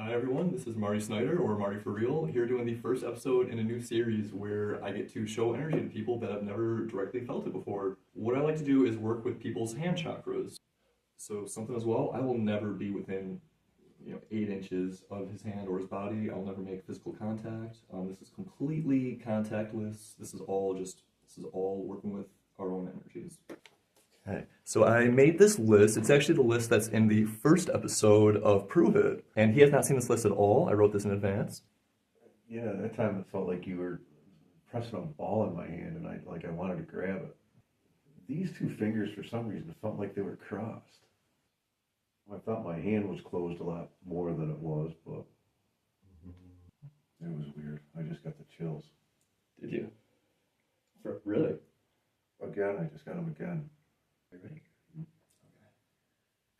Hi everyone, this is Marty Snyder, or Marty for Real, here doing the first episode in a new series where I get to show energy to people that have never directly felt it before. What I like to do is work with people's hand chakras. So something as well, I will never be within 8 inches of his hand or his body. I'll never make physical contact. This is completely contactless. This is all working with our own energies. Okay. So I made this list. It's actually the list that's in the first episode of Prove It. And he has not seen this list at all. I wrote this in advance. Yeah, at that time it felt like you were pressing a ball in my hand and I wanted to grab it. These two fingers for some reason felt like they were crossed. I thought my hand was closed a lot more than it was, but it was weird. I just got the chills. Did you? Really? Again, I just got them again. Are you ready?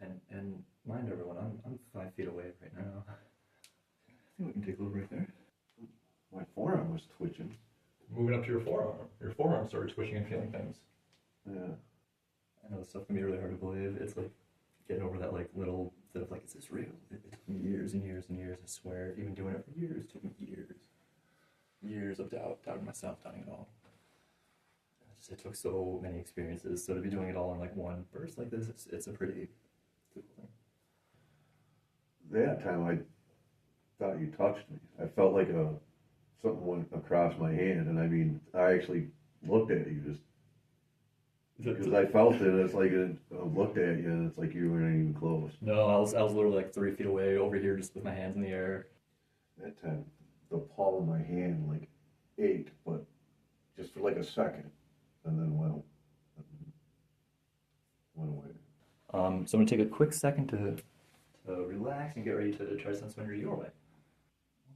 Okay. And mind everyone, I'm 5 feet away right now. I think we can take a little right there. My forearm was twitching. Moving up to your forearm. Your forearm started twitching and feeling things. Yeah. I know this stuff can be really hard to believe. It's like getting over that little bit of is this real? It took me years and years and years, I swear. Even doing it for years took me years. Years of doubting myself, doubting it all. It took so many experiences, so to be doing it all in one burst like this, it's a pretty cool thing. That time I thought you touched me. I felt like something went across my hand, and I actually looked at you just because I felt it. It's like I looked at you, and it's like you weren't even close. No, I was literally 3 feet away over here, just with my hands in the air. That time, the palm of my hand ached, but just for a second. And then went away. So I'm going to take a quick second to relax and get ready to try to send some energy your way.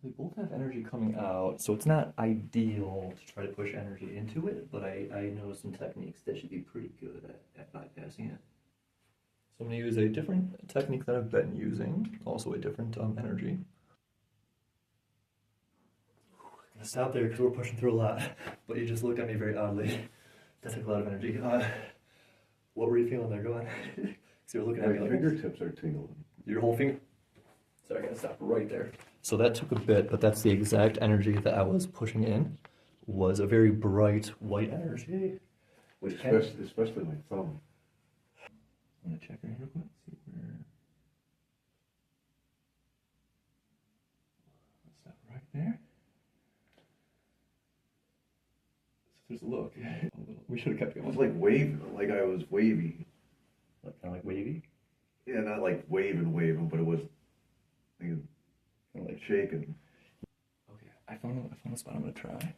They both have energy coming out, so it's not ideal to try to push energy into it, but I know some techniques that should be pretty good at bypassing it. So I'm going to use a different technique that I've been using, also a different energy. I'm going to stop there because we're pushing through a lot, but you just looked at me very oddly. That took a lot of energy. What were you feeling there? Go on. So you're looking at me my fingertips are tingling. Your whole finger? Sorry, I gotta stop right there. So that took a bit, but that's the exact energy that I was pushing in. Was a very bright white energy. Which especially my thumb. I'm gonna check right real quick. See where. What's that right there? There's a look. We should have kept going. It was waving, I was wavy. Kind of wavy? Yeah, not waving, but it was kind of shaking. Okay, I found a spot I'm gonna try.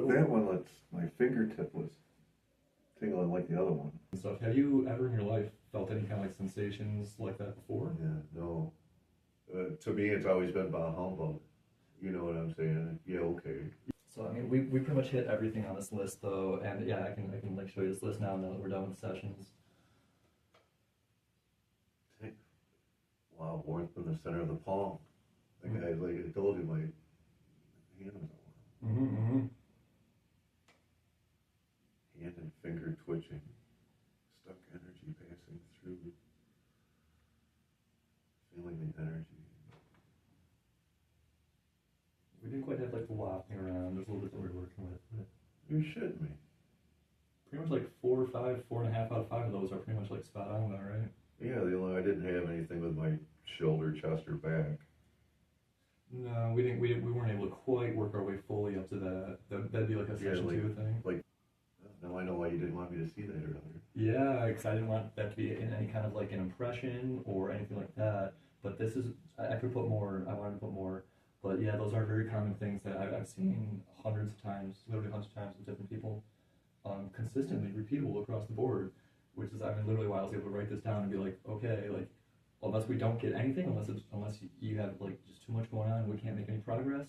That one, my fingertip was tingling like the other one. Stuff. Have you ever in your life felt any kind of sensations like that before? Yeah, no. To me, it's always been bah humbug. You know what I'm saying? Yeah, okay. So we pretty much hit everything on this list though, and yeah, I can show you this list now that we're done with the sessions. Wow, warmth in the center of the palm. I told you, my hand was warm. Hand and finger twitching, stuck energy passing through, feeling the energy. We didn't quite have the wafting around. There's a little bit that we're working with. But You're shitting me. pretty much 4 or 5, 4.5 out of 5 of those are pretty much spot on though, right? Yeah, I didn't have anything with my shoulder, chest, or back. No, we didn't. We weren't able to quite work our way fully up to that. That'd be a session 2 thing. Now I know why you didn't want me to see that earlier. Yeah, because I didn't want that to be in any kind of an impression or anything like that. But this is, I could put more, I wanted to put more. But yeah, those are very common things that I've seen hundreds of times, literally hundreds of times with different people, consistently repeatable across the board, which is, literally why I was able to write this down and be okay, unless we don't get anything, unless you have just too much going on and we can't make any progress,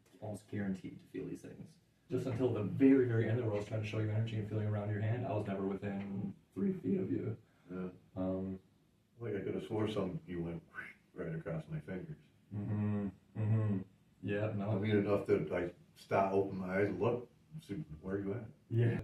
it's almost guaranteed to feel these things. Just until the very, very end where I was trying to show you energy and feeling around your hand, I was never within 3 feet of you. Yeah. before you went right across my fingers. Yeah, no. I mean, enough that I stopped, open my eyes, and look, see where you at. Yeah.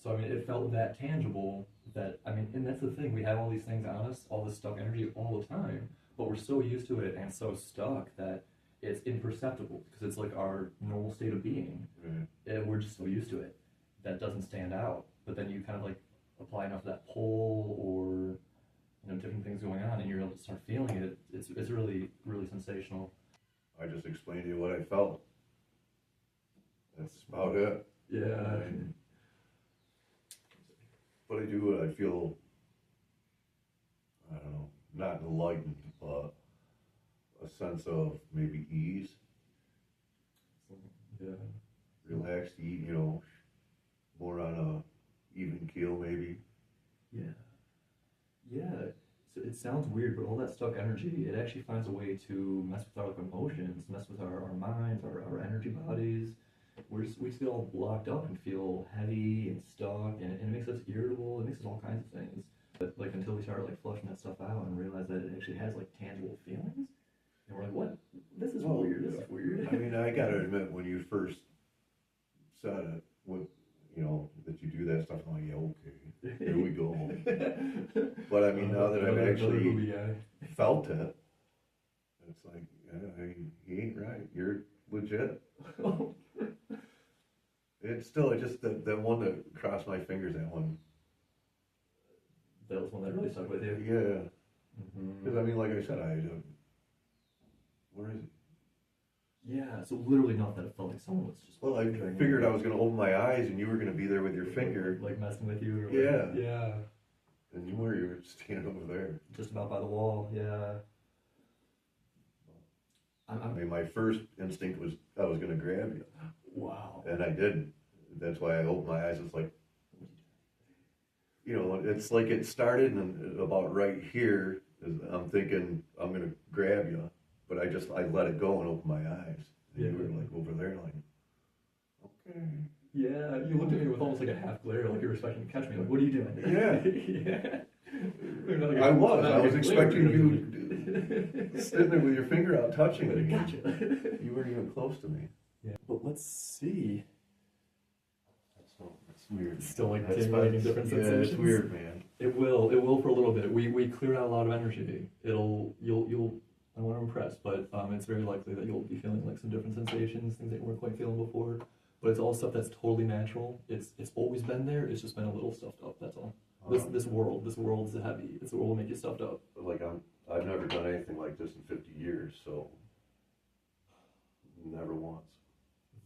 So, I mean, it felt that tangible that, I mean, and that's the thing, we have all these things on us, all this stuck energy all the time, but we're so used to it and so stuck that it's imperceptible because it's like our normal state of being. Right. And we're just so used to it that doesn't stand out. But then you kind of like apply enough of that pull or, different things going on and you're able to start feeling it. It's really, really sensational. I just explained to you what I felt. That's about it. Yeah. But I do, I feel, I don't know, not enlightened, but a sense of maybe ease. Yeah. Relaxed, more on a even keel maybe. Yeah. Yeah. So it sounds weird, but all that stuck energy, it actually finds a way to mess with our emotions, mess with our minds, our energy bodies. We just get all blocked up and feel heavy and stuck, and it makes us irritable. It makes us all kinds of things. But like until we start like flushing that stuff out and realize that it actually has like tangible feelings, and we're like, what? This is weird. This is weird. I mean, I gotta admit, when you first said it, that you do that stuff, I'm like, yeah, okay, here we go. But I mean, now that I've actually felt it, it's like, he ain't right. You're legit. It's still just that one that crossed my fingers. That one. That was one that really stuck with you. Yeah. Because I mean, like I said, where is it? Yeah, so literally not that it felt like someone was just... Well, I figured I was going to open my eyes and you were going to be there with your finger. Like messing with you? Or yeah. Yeah. And you were standing over there. Just about by the wall, yeah. I mean, my first instinct was I was going to grab you. Wow. And I didn't. That's why I opened my eyes. It's like, it's like it started and about right here, I'm thinking I'm going to grab you. But I let it go and opened my eyes. And you were like over there like, okay. Yeah, you looked at me with almost like a half glare, like you were expecting to catch me. Like, what are you doing? Yeah. Yeah. I was expecting you sitting there with your finger out touching me. Gotcha. You weren't even close to me. Yeah. But let's see. That's weird. It's still like making different sensations. Yeah, it's weird, man. It will for a little bit. We cleared out a lot of energy. You'll I want to impress, but it's very likely that you'll be feeling like some different sensations, things that you weren't quite feeling before. But it's all stuff that's totally natural. It's always been there. It's just been a little stuffed up. That's all. This world is heavy. This world will make you stuffed up. Like I've never done anything like this in 50 years, so never once.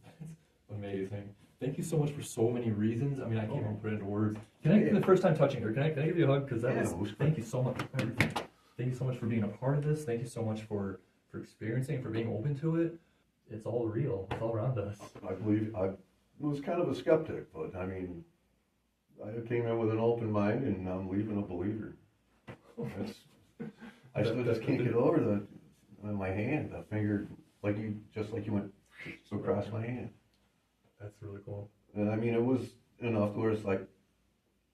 That's amazing. Thank you so much for so many reasons. I mean, I can't even put it into words. The first time touching her, can I give you a hug? Because thank you so much for everything. Thank you so much for being a part of this. Thank you so much for experiencing, for being open to it. It's all real. It's all around us. I was kind of a skeptic, but I mean, I came in with an open mind, and I'm leaving a believer. I still just can't get over my hand, the finger, like you went across my hand. That's really cool. And I mean, it was enough where it's like,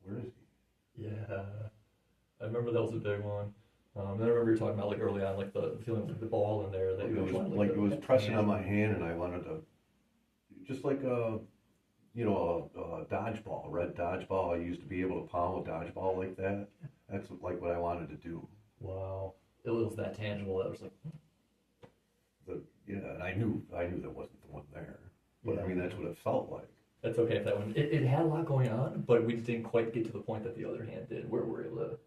where is he? Yeah, I remember that was a big one. And I remember you talking about like early on, like the feeling of the ball in there. That it was pressing on my hand, and I wanted to, just like a dodgeball, red dodgeball. I used to be able to palm a dodgeball like that. That's like what I wanted to do. Wow, it was that tangible. That was like, and I knew that wasn't the one there, but I mean that's what it felt like. That's okay if that one. It had a lot going on, but we just didn't quite get to the point that the other hand did, where we're able to.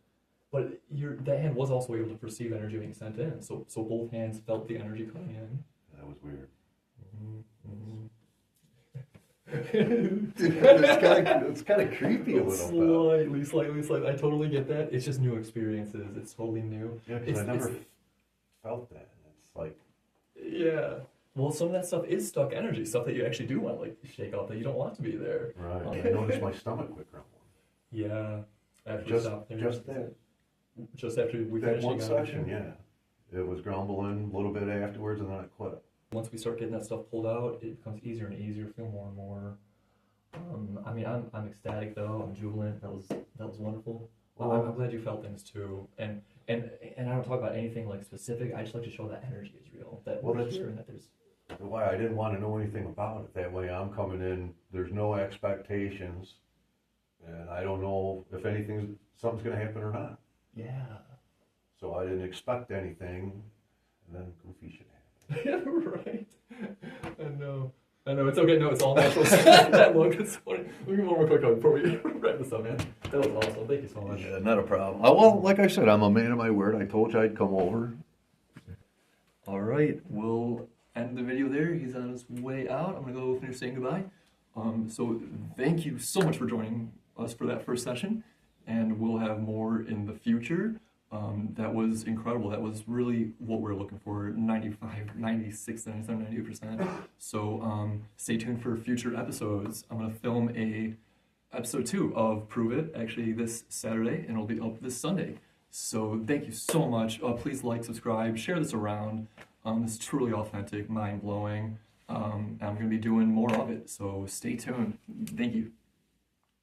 But that hand was also able to perceive energy being sent in, so both hands felt the energy coming in. That was weird. It's kind of creepy a little bit. Slightly. I totally get that. It's just new experiences. It's totally new. Yeah, because I never felt that. It's like... Yeah. Well, some of that stuff is stuck energy, stuff that you actually do want to like shake off that you don't want to be there. Right. I noticed my stomach quit grumbling. Yeah. Just after we that finished one session, yeah. It was grumbling a little bit afterwards, and then I quit. Once we start getting that stuff pulled out, it becomes easier and easier. Feel more and more. I mean, I'm ecstatic though. I'm jubilant. That was wonderful. Well, I'm glad you felt things too, and I don't talk about anything like specific. I just like to show that energy is real, that we're here and that there's. Why I didn't want to know anything about it. That way I'm coming in, there's no expectations, and I don't know if something's going to happen or not. Yeah. So I didn't expect anything, and then goofy shit happened. Right. I know, it's okay. No, it's all natural. That look is funny. Let me one more quick one before we wrap this up, man. That was awesome. Thank you so much. Yeah, not a problem. Well, like I said, I'm a man of my word. I told you I'd come over. All right, we'll end the video there. He's on his way out. I'm gonna go finish saying goodbye. So thank you so much for joining us for that first session, and we'll have more in the future. That was incredible. That was really what we're looking for, 95, 96, 97, 98%. So stay tuned for future episodes. I'm going to film episode 2 of Prove It, actually this Saturday, and it'll be up this Sunday. So thank you so much. Please like, subscribe, share this around. This is truly authentic, mind-blowing. And I'm going to be doing more of it, so stay tuned. Thank you.